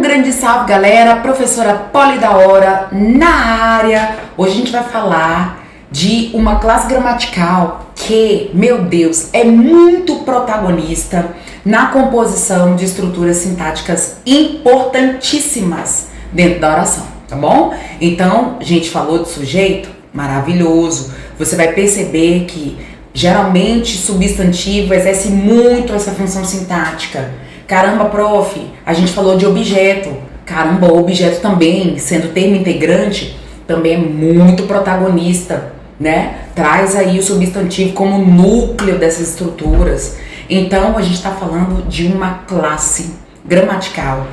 grande salve, galera! Professora Poli da Hora na área. Hoje a gente vai falar de uma classe gramatical que, meu Deus, é muito protagonista na composição de estruturas sintáticas importantíssimas dentro da oração, tá bom? Então, a gente falou de sujeito, maravilhoso. Você vai perceber que geralmente substantivo exerce muito essa função sintática. Caramba, prof, a gente falou de objeto. Caramba, o objeto também, sendo termo integrante, também é muito protagonista, né? Traz aí o substantivo como núcleo dessas estruturas. Então, a gente está falando de uma classe gramatical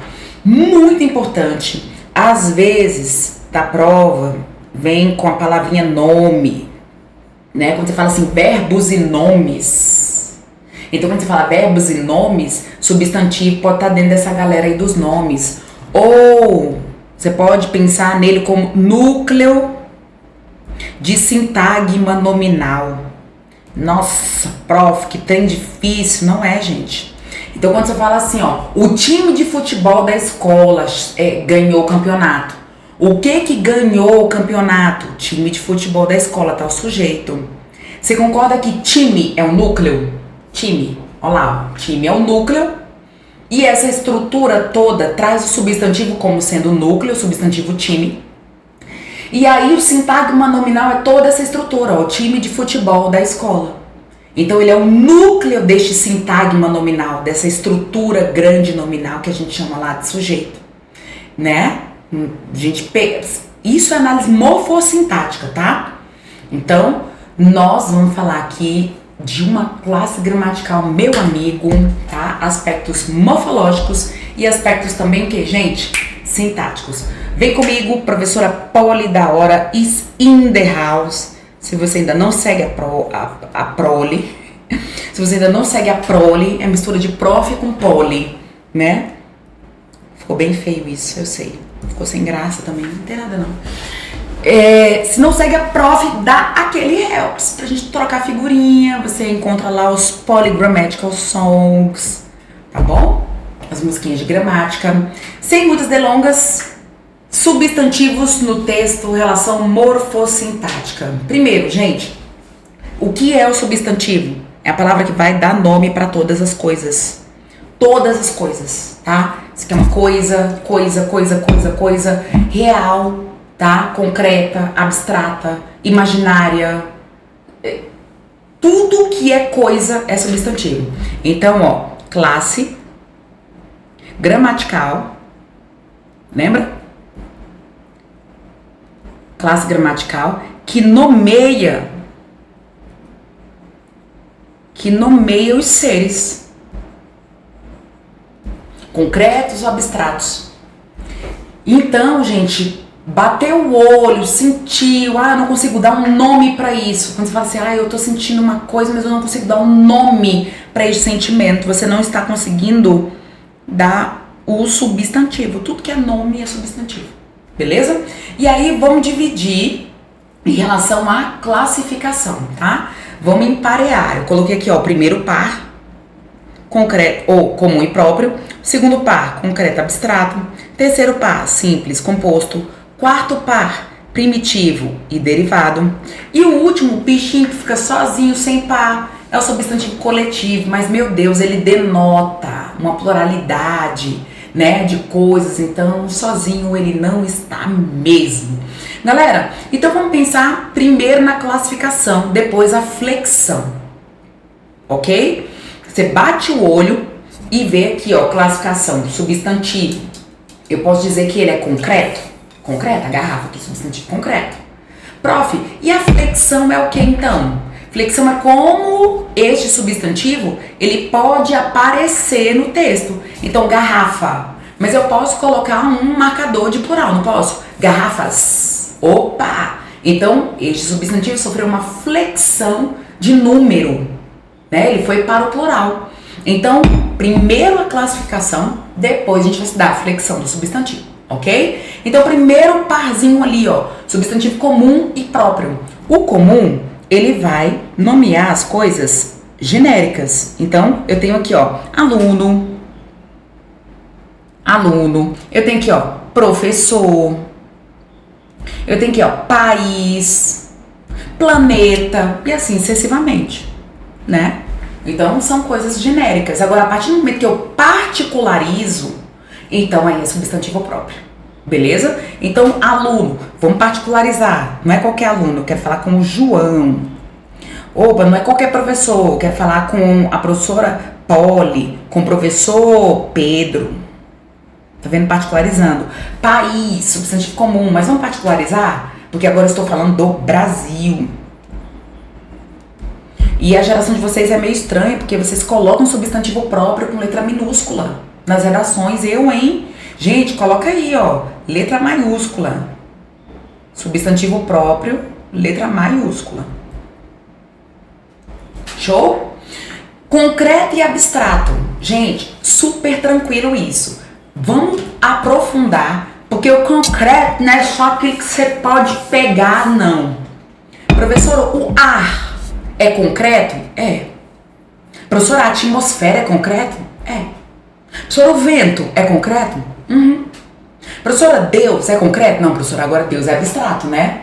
muito importante. Às vezes, da prova, vem com a palavrinha nome, né? Quando você fala assim, verbos e nomes. Então, quando você fala verbos e nomes, substantivo pode estar dentro dessa galera aí dos nomes. Ou você pode pensar nele como núcleo de sintagma nominal. Nossa, prof, que trem difícil. Não é, gente. Então, quando você fala assim, ó, o time de futebol da escola ganhou o campeonato. O que ganhou o campeonato? O time de futebol da escola, tá o sujeito. Você concorda que time é o núcleo? Time, olha lá, time é o núcleo e essa estrutura toda traz o substantivo como sendo o núcleo, o substantivo time. E aí o sintagma nominal é toda essa estrutura, ó, o time de futebol da escola. Então ele é o núcleo deste sintagma nominal, dessa estrutura grande nominal que a gente chama lá de sujeito, né? A gente pega, isso é análise morfossintática, tá? Então nós vamos falar aqui de uma classe gramatical, meu amigo, tá? Aspectos morfológicos e aspectos também, que, gente, sintáticos. Vem comigo, professora Poli da Hora is in the house. Se você ainda não segue a Proli, se você ainda não segue a Proli, é mistura de prof com poli, né? Ficou bem feio isso, eu sei. Ficou sem graça também, não tem nada não. Se não segue a prof, dá aquele helps pra gente trocar figurinha. Você encontra lá os Polygrammatical Songs, tá bom? As musiquinhas de gramática. Sem muitas delongas, substantivos no texto, relação morfossintática. Primeiro, gente, o que é o substantivo? É a palavra que vai dar nome para todas as coisas. Todas as coisas, tá? Isso aqui é uma coisa real, tá? Concreta, abstrata, imaginária, tudo que é coisa é substantivo. Então, ó, classe gramatical, lembra? Classe gramatical que nomeia os seres, concretos ou abstratos. Então, gente, bateu o olho, sentiu, não consigo dar um nome pra isso. Quando você fala assim, eu tô sentindo uma coisa, mas eu não consigo dar um nome pra esse sentimento. Você não está conseguindo dar o substantivo. Tudo que é nome é substantivo, beleza? E aí vamos dividir em relação à classificação, tá? Vamos emparear. Eu coloquei aqui, ó, primeiro par, concreto ou comum e próprio. Segundo par, concreto abstrato. Terceiro par, simples, composto. Quarto par, primitivo e derivado. E o último, bichinho que fica sozinho, sem par, é o substantivo coletivo. Mas, meu Deus, ele denota uma pluralidade, né, de coisas. Então, sozinho ele não está mesmo. Galera, então vamos pensar primeiro na classificação, depois a flexão. Ok? Você bate o olho e vê aqui, ó, classificação do substantivo. Eu posso dizer que ele é concreto? Concreto, a garrafa aqui, substantivo concreto. Prof, e a flexão é o que então? Flexão é como este substantivo, ele pode aparecer no texto. Então, garrafa. Mas eu posso colocar um marcador de plural, não posso? Garrafas. Opa! Então, este substantivo sofreu uma flexão de número, né? Ele foi para o plural. Então, primeiro a classificação, depois a gente vai estudar a flexão do substantivo, ok? Então, primeiro parzinho ali, ó, substantivo comum e próprio. O comum, ele vai nomear as coisas genéricas. Então, eu tenho aqui, ó, aluno, aluno. Eu tenho aqui, ó, professor. Eu tenho aqui, ó, país, planeta e assim sucessivamente, né? Então são coisas genéricas. Agora, a partir do momento que eu particularizo, então aí é substantivo próprio. Beleza? Então, aluno, vamos particularizar. Não é qualquer aluno, eu quero falar com o João. Opa, não é qualquer professor, eu quero falar com a professora Polly, com o professor Pedro. Tá vendo? Particularizando. País, substantivo comum, mas vamos particularizar? Porque agora eu estou falando do Brasil. E a geração de vocês é meio estranha, porque vocês colocam substantivo próprio com letra minúscula nas redações. Eu, hein? Gente, coloca aí, ó, letra maiúscula. Substantivo próprio, letra maiúscula. Show? Concreto e abstrato. Gente, super tranquilo isso. Vamos aprofundar, porque o concreto não é só aquilo que você pode pegar, não. Professor, o ar é concreto? É. Professor, a atmosfera é concreto? É. Professor, o vento é concreto? Uhum. Professora, Deus é concreto? Não, professora, agora Deus é abstrato, né?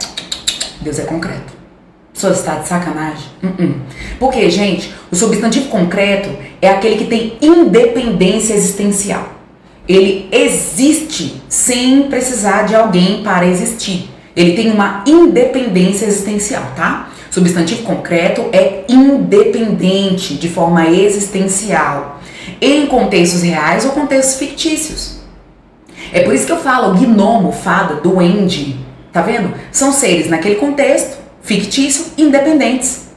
Deus é concreto. Professora, você tá de sacanagem? Porque, gente, o substantivo concreto é aquele que tem independência existencial. Ele existe sem precisar de alguém para existir. Ele tem uma independência existencial, tá? Substantivo concreto é independente de forma existencial, em contextos reais ou contextos fictícios. É por isso que eu falo gnomo, fada, duende, tá vendo? São seres naquele contexto fictício independentes,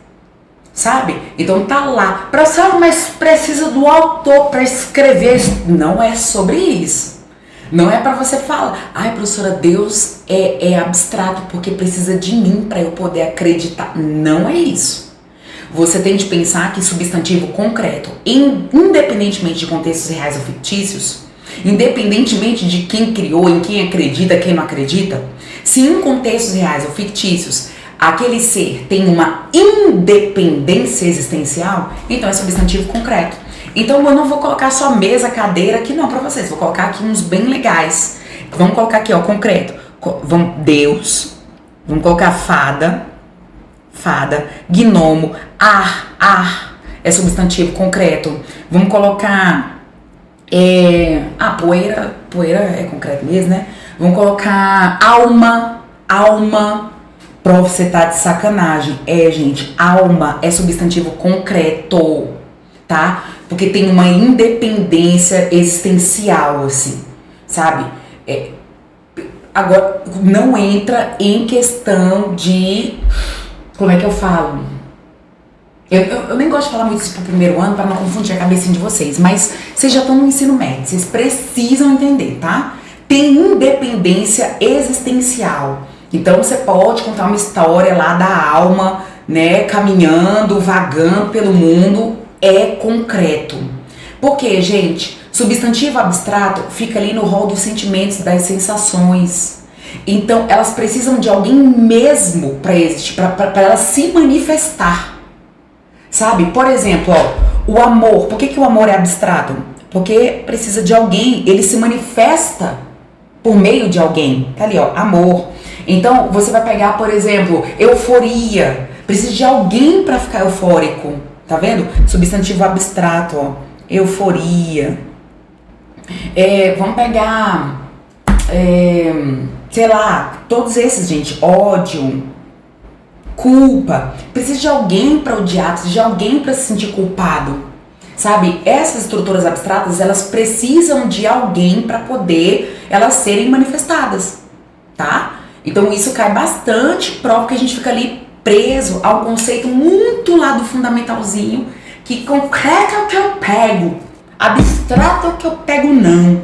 sabe? Então tá lá. Professor, mas precisa do autor para escrever. Não é sobre isso. Não é para você falar, ai professora, Deus é abstrato porque precisa de mim para eu poder acreditar. Não é isso. Você tem de pensar que substantivo concreto, independentemente de contextos reais ou fictícios, independentemente de quem criou, em quem acredita, quem não acredita, se em contextos reais ou fictícios aquele ser tem uma independência existencial, então é substantivo concreto. Então eu não vou colocar só mesa, cadeira aqui não pra vocês, vou colocar aqui uns bem legais. Vamos colocar aqui, ó, concreto. Deus, vamos colocar fada, gnomo, ar, é substantivo concreto. Vamos colocar, poeira é concreto mesmo, né? Vamos colocar alma. Prof, você tá de sacanagem. Gente, alma é substantivo concreto, tá? Porque tem uma independência existencial, assim, sabe? Agora, não entra em questão de... Como é que eu falo? Eu nem gosto de falar muito isso pro primeiro ano, pra não confundir a cabecinha de vocês, mas vocês já estão no ensino médio, vocês precisam entender, tá? Tem independência existencial. Então você pode contar uma história lá da alma, né, caminhando, vagando pelo mundo, é concreto. Porque, gente, substantivo abstrato fica ali no rol dos sentimentos, das sensações. Então elas precisam de alguém mesmo para existir, para elas se manifestar. Sabe? Por exemplo, ó, o amor. Por que o amor é abstrato? Porque precisa de alguém, ele se manifesta por meio de alguém. Tá ali, ó, amor. Então, você vai pegar, por exemplo, euforia. Precisa de alguém para ficar eufórico. Tá vendo? Substantivo abstrato, ó. Euforia. Vamos pegar, sei lá, todos esses, gente. Ódio. Culpa. Precisa de alguém para odiar, precisa de alguém para se sentir culpado. Sabe? Essas estruturas abstratas, elas precisam de alguém para poder elas serem manifestadas. Tá? Então isso cai bastante próprio que a gente fica ali preso ao conceito muito lá do fundamentalzinho, que concreto é o que eu pego, abstrato é o que eu pego não.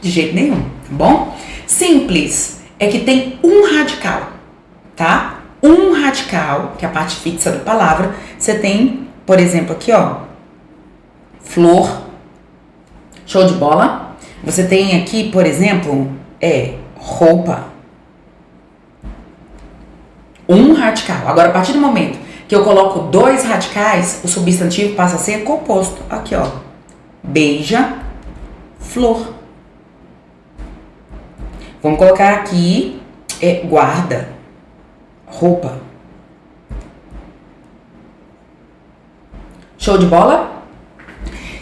De jeito nenhum, tá bom? Simples é que tem um radical, tá? Um radical, que é a parte fixa da palavra. Você tem, por exemplo, aqui, ó, flor, show de bola. Você tem aqui, por exemplo, roupa. Um radical. Agora, a partir do momento que eu coloco dois radicais, o substantivo passa a ser composto. Aqui, ó. Beija, flor. Vamos colocar aqui guarda, roupa. Show de bola?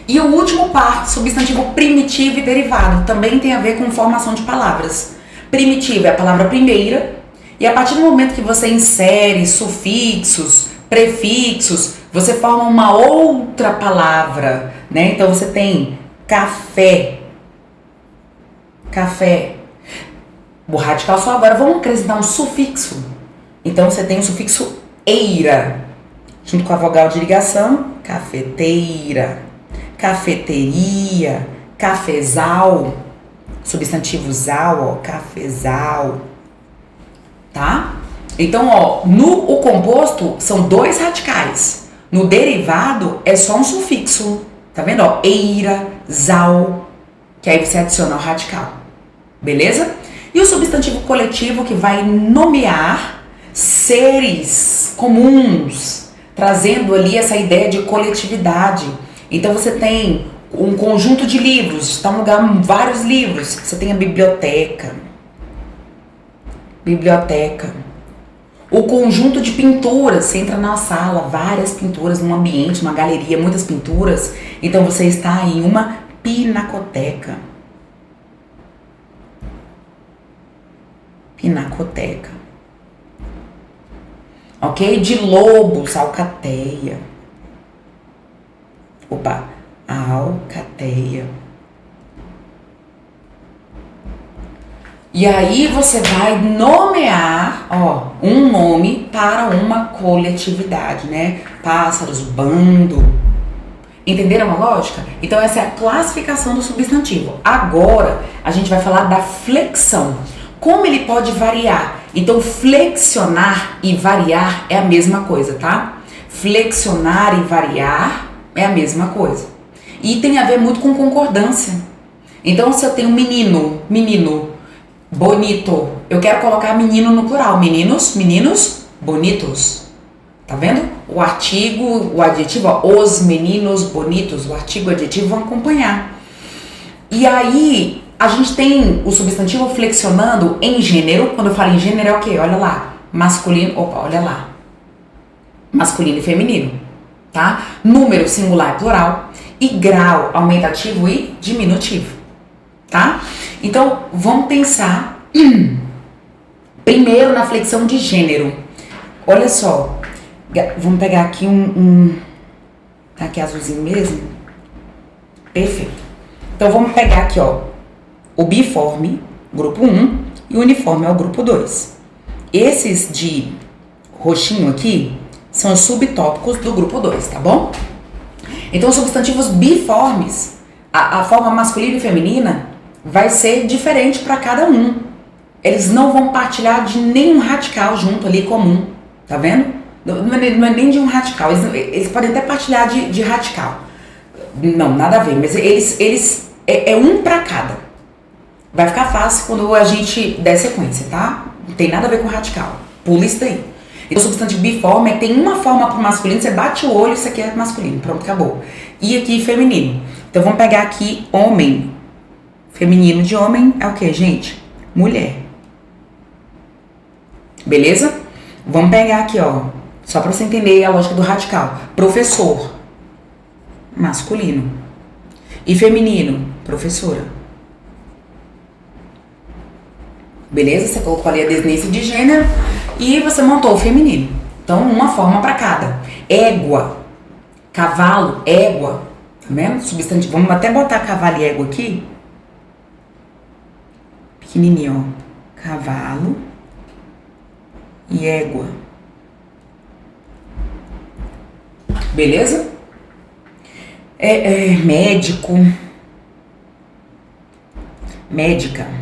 E o último par, substantivo primitivo e derivado, também tem a ver com formação de palavras. Primitivo é a palavra primeira, e a partir do momento que você insere sufixos, prefixos, você forma uma outra palavra, né? Então você tem café, café. O radical só agora, vamos acrescentar um sufixo. Então você tem o sufixo eira, junto com a vogal de ligação, cafeteira, cafeteria, cafezal, substantivo zal, ó, cafezal, tá? Então, ó, o composto são 2 radicais, no derivado é só um sufixo, tá vendo, ó, eira, zal, que aí você adiciona o radical, beleza? E o substantivo coletivo que vai nomear seres comuns, trazendo ali essa ideia de coletividade. Então você tem um conjunto de livros, está no lugar vários livros. Você tem a biblioteca. Biblioteca. O conjunto de pinturas, você entra na sala, várias pinturas num ambiente, uma galeria, muitas pinturas. Então você está em uma pinacoteca. Pinacoteca. Ok? De lobos, alcateia. Opa, alcateia. E aí você vai nomear, ó, um nome para uma coletividade, né? Pássaros, bando. Entenderam a lógica? Então essa é a classificação do substantivo. Agora a gente vai falar da flexão. Como ele pode variar? Então, flexionar e variar é a mesma coisa, tá? Flexionar e variar é a mesma coisa. E tem a ver muito com concordância. Então, se eu tenho menino, bonito, eu quero colocar menino no plural. Meninos, bonitos. Tá vendo? O artigo, o adjetivo, ó, os meninos bonitos, o artigo e o adjetivo vão acompanhar. E aí, a gente tem o substantivo flexionando em gênero. Quando eu falo em gênero é o quê? Olha lá. Masculino, opa, olha lá. Masculino e feminino, tá? Número singular e plural. E grau aumentativo e diminutivo, tá? Então, vamos pensar primeiro na flexão de gênero. Olha só. Vamos pegar aqui tá aqui azulzinho mesmo? Perfeito. Então, vamos pegar aqui, ó. O biforme, grupo 1, e o uniforme é o grupo 2. Esses de roxinho aqui são os subtópicos do grupo 2, tá bom? Então, os substantivos biformes, a forma masculina e feminina vai ser diferente para cada um. Eles não vão partilhar de nenhum radical junto ali comum, tá vendo? Não é nem de um radical, eles podem até partilhar de radical. Não, nada a ver, mas eles é um para cada. Vai ficar fácil quando a gente der sequência, tá? Não tem nada a ver com radical. Pula isso daí. Então, o substantivo biforme tem uma forma pro masculino, você bate o olho, isso aqui é masculino, pronto, acabou. E aqui, feminino. Então, vamos pegar aqui homem. Feminino de homem é o que, gente? Mulher. Beleza? Vamos pegar aqui, ó, só pra você entender a lógica do radical. Professor. Masculino. E feminino, professora. Beleza? Você colocou ali a desinência de gênero e você montou o feminino. Então, uma forma para cada. Égua, cavalo, égua. Tá vendo? Substantivo. Vamos até botar cavalo e égua aqui. Pequenininho, ó. Cavalo e égua. Beleza? Médico. Médica.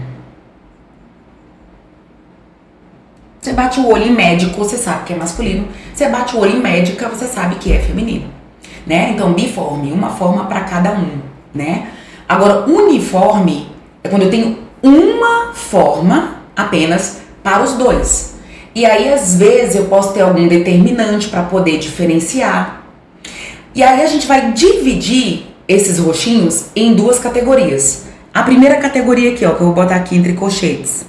Você bate o olho em médico, você sabe que é masculino. Você bate o olho em médica, você sabe que é feminino, né? Então, biforme, uma forma para cada um, né? Agora, uniforme é quando eu tenho uma forma apenas para os dois. E aí, às vezes, eu posso ter algum determinante para poder diferenciar. E aí, a gente vai dividir esses roxinhos em duas categorias. A primeira categoria aqui, ó, que eu vou botar aqui entre colchetes,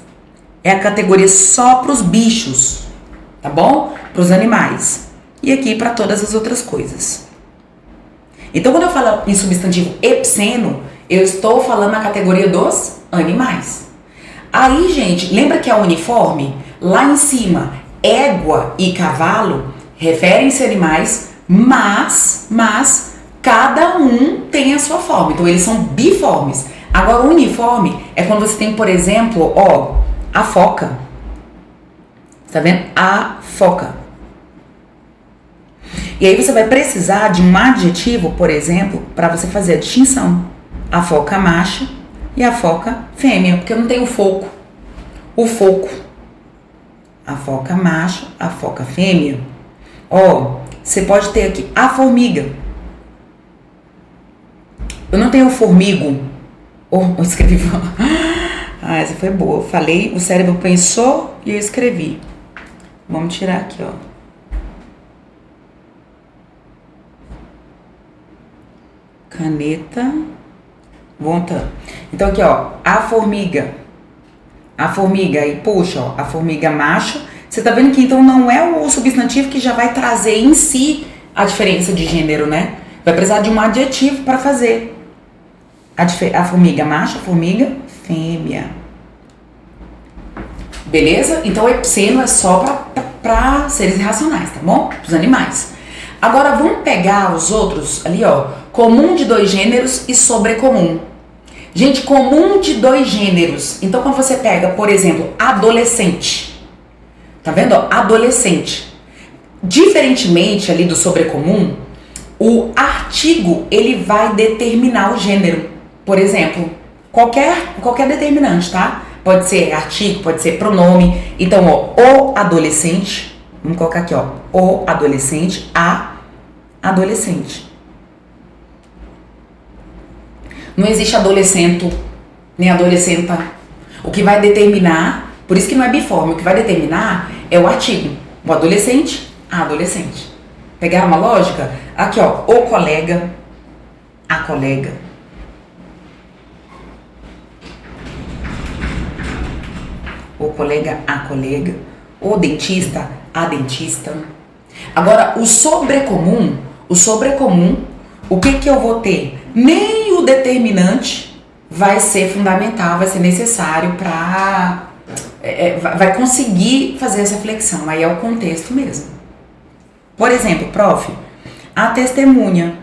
é a categoria só para os bichos, tá bom? Para os animais. E aqui para todas as outras coisas. Então, quando eu falo em substantivo epiceno, eu estou falando na categoria dos animais. Aí, gente, lembra que é uniforme? Lá em cima, égua e cavalo referem-se a animais, mas cada um tem a sua forma. Então, eles são biformes. Agora, o uniforme é quando você tem, por exemplo, ó, a foca. Tá vendo? A foca. E aí você vai precisar de um adjetivo, por exemplo, para você fazer a distinção. A foca macho e a foca fêmea, porque eu não tenho foco. O foco. A foca macho, a foca fêmea. Ó, você pode ter aqui a formiga. Eu não tenho formigo. Eu escrevi. Ah, essa foi boa. Eu falei, o cérebro pensou e eu escrevi. Vamos tirar aqui, ó. Caneta. Voltando. Então aqui, ó, a formiga. A formiga, e puxa, ó, a formiga macho. Você tá vendo que então não é o substantivo que já vai trazer em si a diferença de gênero, né? Vai precisar de um adjetivo para fazer. A formiga macho, a formiga fêmea. Beleza? Então o epiceno é só para seres irracionais, tá bom? Os animais. Agora vamos pegar os outros ali, ó. Comum de dois gêneros e sobrecomum. Gente, comum de dois gêneros. Então, quando você pega, por exemplo, adolescente. Tá vendo? Ó, adolescente. Diferentemente ali do sobrecomum, o artigo, ele vai determinar o gênero. Por exemplo, qualquer determinante, tá? Pode ser artigo, pode ser pronome. Então, ó, o adolescente. Vamos colocar aqui, ó. O adolescente, a adolescente. Não existe adolescente, nem adolescenta. O que vai determinar, por isso que não é biforme, o que vai determinar é o artigo. O adolescente, a adolescente. Pegaram uma lógica? Aqui, ó, o colega, a colega. O colega, a colega. O dentista, a dentista. Agora, o sobrecomum, o que eu vou ter? Nem o determinante vai ser fundamental, vai ser necessário para... vai conseguir fazer essa flexão. Aí é o contexto mesmo. Por exemplo, prof, a testemunha.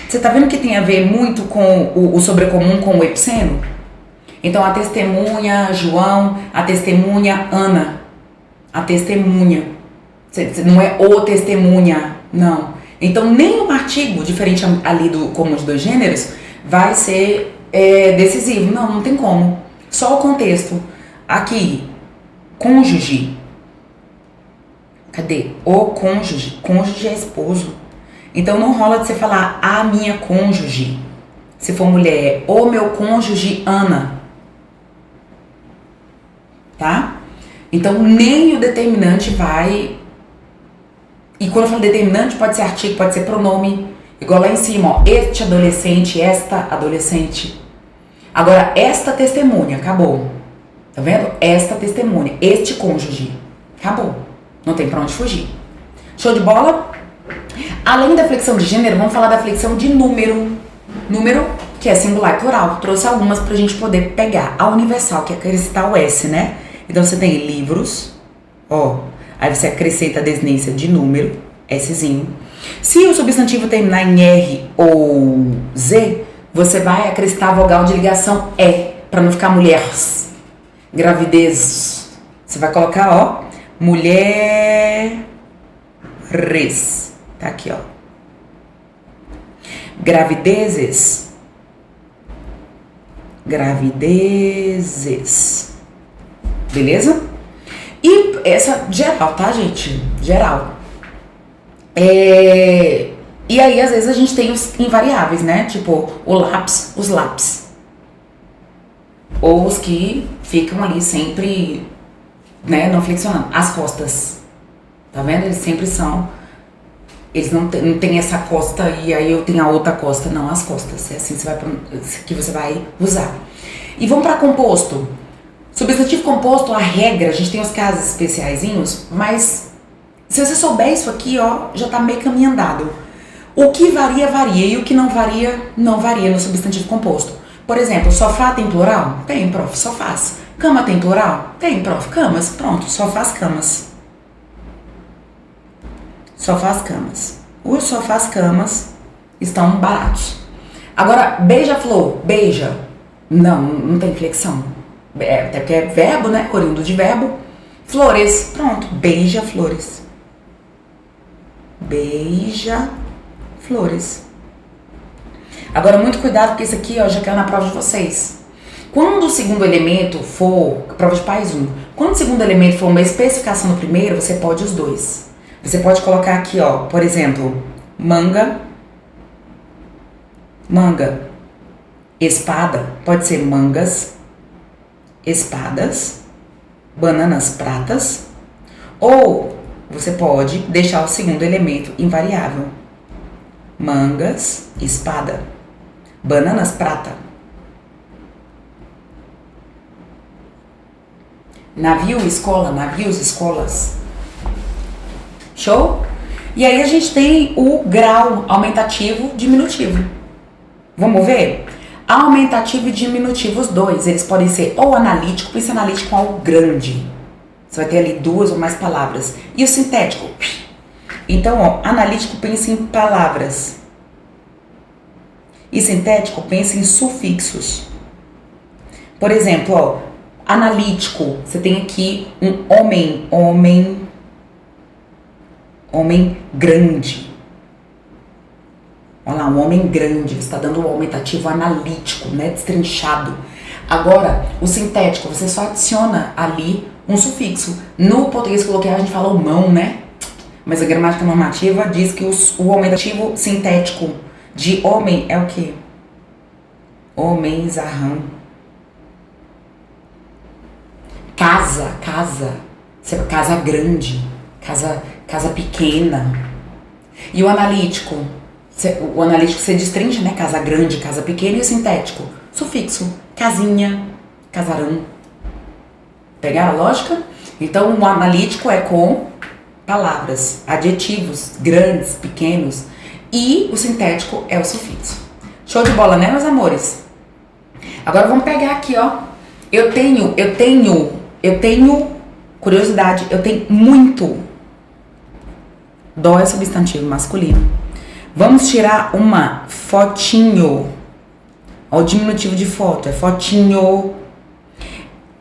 Você tá vendo que tem a ver muito com o sobrecomum com o epiceno? Então, a testemunha João, a testemunha Ana, a testemunha. Não é o testemunha, não. Então, nenhum artigo diferente ali do comum de dois gêneros vai ser decisivo. Não tem como. Só o contexto. Aqui, cônjuge. Cadê? O cônjuge. Cônjuge é esposo. Então, não rola de você falar a minha cônjuge. Se for mulher, o meu cônjuge Ana. Tá? Então, nem o determinante vai... E quando eu falo determinante, pode ser artigo, pode ser pronome. Igual lá em cima, ó. Este adolescente, esta adolescente. Agora, esta testemunha, acabou. Tá vendo? Esta testemunha, este cônjuge. Acabou. Não tem pra onde fugir. Show de bola? Além da flexão de gênero, vamos falar da flexão de número. Número, que é singular e plural. Trouxe algumas pra gente poder pegar. A universal, que é acrescentar o S, né? Então, você tem livros, ó. Aí você acrescenta a desinência de número, Szinho. Se o substantivo terminar em R ou Z, você vai acrescentar a vogal de ligação E, pra não ficar mulheres. Gravidez. Você vai colocar, ó, mulheres. Tá aqui, ó. Gravidezes. Gravidezes. Beleza? E essa geral, tá, gente? Geral. E aí, às vezes, a gente tem os invariáveis, né? Tipo, o lápis, os lápis. Ou os que ficam ali sempre, né, não flexionando. As costas. Tá vendo? Eles sempre são Não tem essa costa e aí eu tenho a outra costa, não, as costas. É assim que você vai usar. E vamos para composto. Substantivo composto, a regra, a gente tem os casos especiaizinhos, mas se você souber isso aqui, ó, já tá meio caminho andado. O que varia, varia, e o que não varia, não varia no substantivo composto. Por exemplo, sofá tem plural? Tem, prof, sofás. Cama tem plural? Tem, prof, camas. Pronto, sofás, camas. Sofás, camas. Os sofás, camas estão baratos. Agora, beija-flor, beija. Não tem flexão. Até porque é verbo, né? Oriundo de verbo. Flores, pronto, beija-flores. Beija-flores. Agora, muito cuidado, porque isso aqui, ó, já caiu na prova de vocês. Quando o segundo elemento for, prova de país 1, quando o segundo elemento for uma especificação do primeiro, você pode os dois. Você pode colocar aqui, ó, por exemplo, manga, espada, pode ser mangas, espadas, bananas, pratas, ou você pode deixar o segundo elemento invariável. Mangas, espada, bananas, prata. Navio, escola, navios, escolas. Show? E aí a gente tem o grau aumentativo, diminutivo. Vamos ver? Aumentativo e diminutivo, os dois, eles podem ser ou analítico, pense analítico ao grande. Você vai ter ali duas ou mais palavras. E o sintético? Então, ó, analítico pensa em palavras. E sintético pensa em sufixos. Por exemplo, ó, analítico, você tem aqui um homem grande. Olha lá, um homem grande, você está dando um aumentativo analítico, né, destrinchado. Agora, o sintético, você só adiciona ali um sufixo. No português coloquial a gente fala o mão, né? Mas a gramática normativa diz que o aumentativo sintético de homem é o quê? Homenzarrão. Casa grande, casa pequena. E o analítico você destrincha, né? Casa grande, casa pequena. E o sintético? Sufixo. Casinha, casarão. Pegaram a lógica? Então, o analítico é com palavras, adjetivos, grandes, pequenos. E o sintético é o sufixo. Show de bola, né, meus amores? Agora, vamos pegar aqui, ó. Eu tenho curiosidade, eu tenho muito. Dó é substantivo masculino. Vamos tirar uma fotinho. Ó, o diminutivo de foto é fotinho.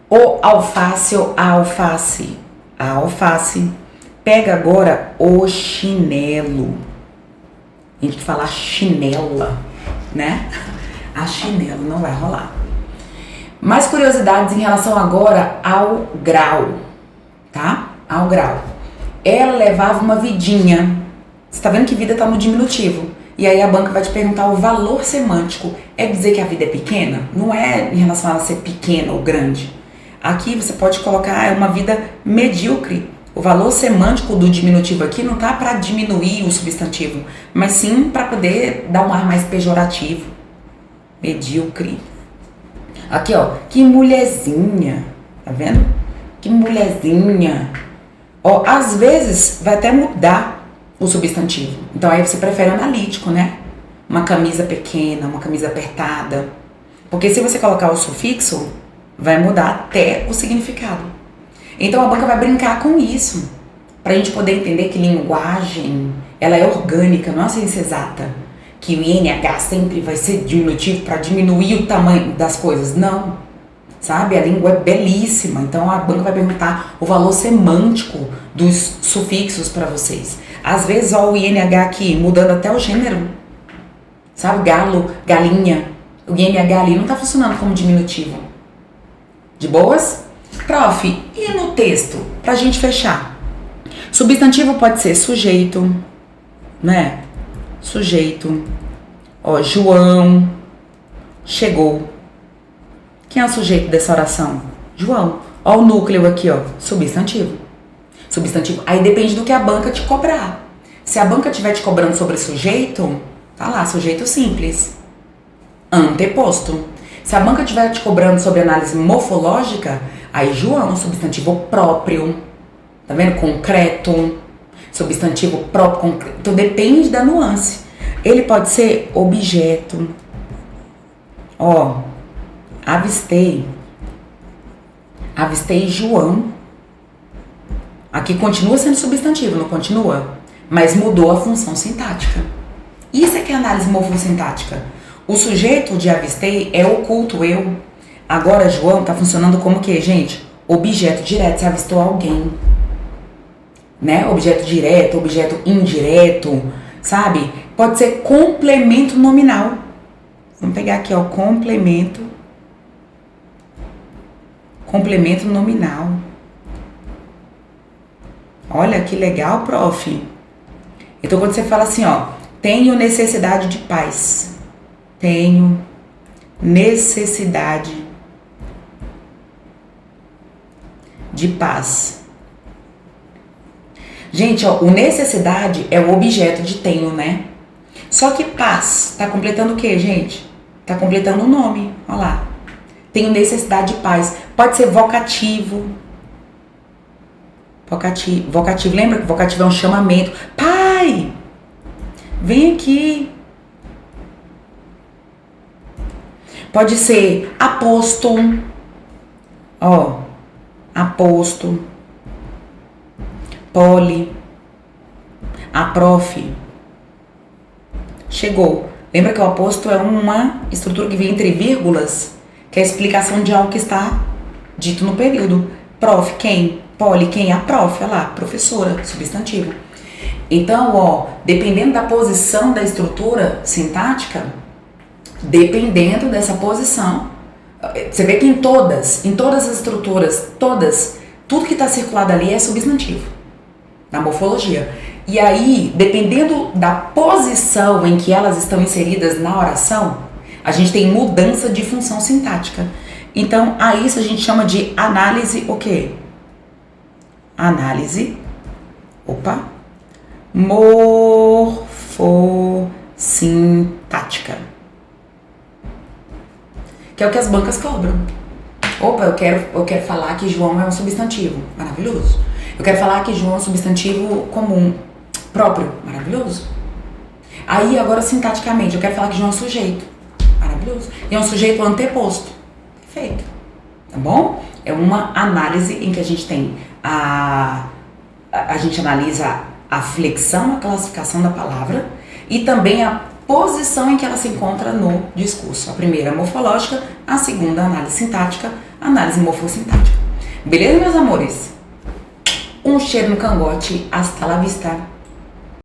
O alface ou a alface. A alface. Pega agora o chinelo. A gente fala chinela, né? A chinelo não vai rolar. Mais curiosidades em relação agora ao grau, tá? Ao grau. Ela levava uma vidinha. Você tá vendo que vida tá no diminutivo. E aí a banca vai te perguntar o valor semântico. É dizer que a vida é pequena? Não é em relação a ela ser pequena ou grande. Aqui você pode colocar uma vida medíocre. O valor semântico do diminutivo aqui não tá para diminuir o substantivo, mas sim para poder dar um ar mais pejorativo. Medíocre. Aqui, ó, que mulherzinha, tá vendo? Que mulherzinha. Ó, às vezes vai até mudar o substantivo. Então aí você prefere analítico, né? Uma camisa pequena, uma camisa apertada. Porque se você colocar o sufixo, vai mudar até o significado. Então a banca vai brincar com isso, pra gente poder entender que linguagem, ela é orgânica, não é uma ciência exata. Que o INH sempre vai ser diminutivo para diminuir o tamanho das coisas. Não. Sabe? A língua é belíssima. Então a banca vai perguntar o valor semântico dos sufixos para vocês. Às vezes, ó, o INH aqui mudando até o gênero. Sabe? Galo, galinha. O INH ali não tá funcionando como diminutivo. De boas? Prof, e no texto? Pra gente fechar. Substantivo pode ser sujeito, né? Sujeito. Ó, João chegou. Quem é o sujeito dessa oração? João. Ó o núcleo aqui, ó. Substantivo. Substantivo. Aí depende do que a banca te cobrar. Se a banca estiver te cobrando sobre sujeito, tá lá, sujeito simples, anteposto. Se a banca estiver te cobrando sobre análise morfológica, aí João, substantivo próprio, tá vendo? Concreto, substantivo próprio, concreto. Então depende da nuance. Ele pode ser objeto. Ó, avistei João. Aqui continua sendo substantivo, não continua? Mas mudou a função sintática. Isso é que é análise morfossintática. O sujeito de avistei é oculto eu. Agora João tá funcionando como o quê, gente? Objeto direto, você avistou alguém. Né? Objeto direto, objeto indireto, sabe? Pode ser complemento nominal. Vamos pegar aqui, ó, complemento nominal. Olha que legal, prof. Então, quando você fala assim, ó, tenho necessidade de paz. Tenho necessidade de paz. Gente, ó, o necessidade é o objeto de tenho, né? Só que paz tá completando o quê, gente? Tá completando o nome, ó lá. Tenho necessidade de paz. Pode ser vocativo. Vocativo, lembra que vocativo é um chamamento. Pai, vem aqui. Pode ser aposto. Ó, aposto. Poli. A prof. Chegou. Lembra que o aposto é uma estrutura que vem entre vírgulas, que é a explicação de algo que está dito no período. Prof, quem? Poli, quem? A prof, olha lá, professora, substantivo. Então, ó, dependendo da posição da estrutura sintática, dependendo dessa posição, você vê que em todas as estruturas, tudo que está circulado ali é substantivo, na morfologia. E aí, dependendo da posição em que elas estão inseridas na oração, a gente tem mudança de função sintática. Então, a isso a gente chama de análise o quê? Análise, morfossintática. Que é o que as bancas cobram. Eu quero falar que João é um substantivo. Maravilhoso. Eu quero falar que João é um substantivo comum, próprio. Maravilhoso. Aí, agora, sintaticamente, eu quero falar que João é um sujeito. Maravilhoso. E é um sujeito anteposto. Perfeito. Tá bom? É uma análise em que a gente tem a gente analisa a flexão, a classificação da palavra e também a posição em que ela se encontra no discurso. A primeira morfológica, a segunda análise sintática, análise morfossintática. Beleza, meus amores? Um cheiro no cangote, hasta la vista.